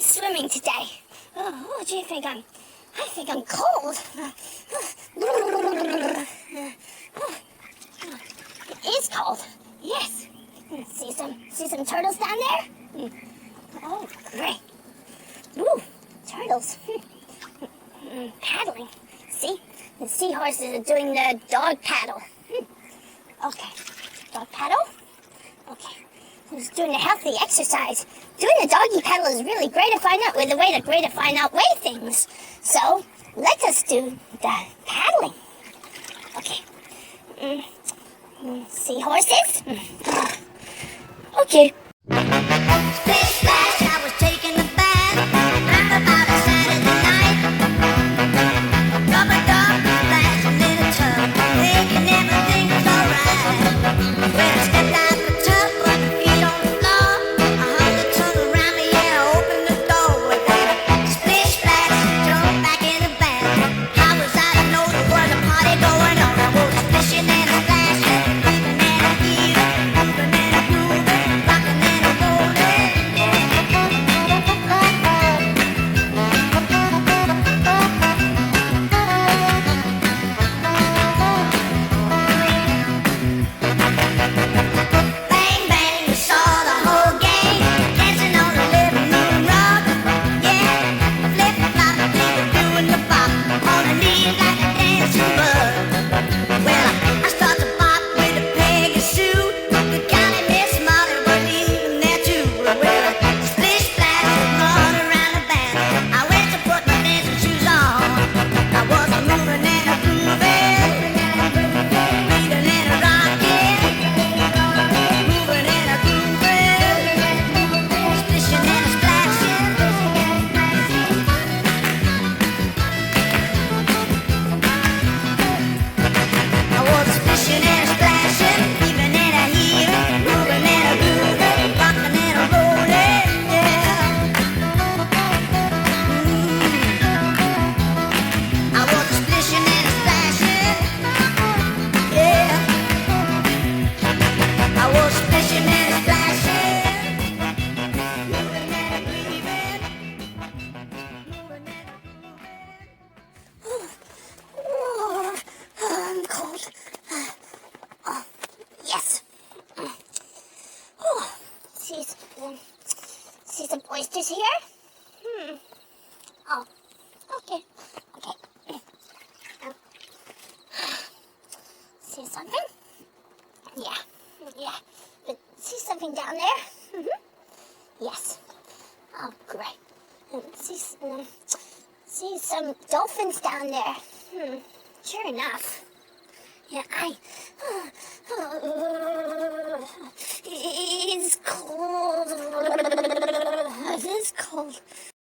swimming today. Oh, do you think I think I'm cold. It is cold. Yes. See some turtles down there? Oh, great. Ooh, turtles. Paddling. See? The seahorses are doing the dog paddle. Okay. Dog paddle? Okay. Who's doing the healthy exercise? Doing the doggy paddle is really great to find out with the way to great to find out way things. So let us do the paddling. Okay. Seahorses? Okay. Splish, splash, I was taking a bath. Round about a Saturday night. Rubber dub, splash in the tub. Thinking everything was alright. When I stepped out the tub, put my feet on the floor. I hung the tongue around me and I opened the door with that. Splish, splash, jumped back in the bath. How was I to know there was a party going on? I was splishing and a splashing, moving and a heaving, moving and a grooving, rocking and a rolling. Bang, bang, we saw the whole gang dancing on the living room rug. Yeah, flip, flop, we were doing the bop on our knees like a dancing bug. Well, I start to bop with a Peggy Sue. The county Miss Molly was even there too. Well, splish, splash, run around the bath. I went to put my dancing shoes on. I was a moving and a grooving, beating and a rocking, moving and a grooving, splishing and a splashing. I was splishing and a splashing, heaving and a heaving, moving and a grooving, rocking and a rolling, yeah. I was splishing and a splashing, yeah. I was splishing and a splashing, moving and a grooving, moving and a grooving. Oh, I'm cold. Oh, yes. Oh, see some oysters here? Oh, okay. Okay. See something? Yeah. But see something down there? Yes. Oh, great. See some dolphins down there. Sure enough. Yeah,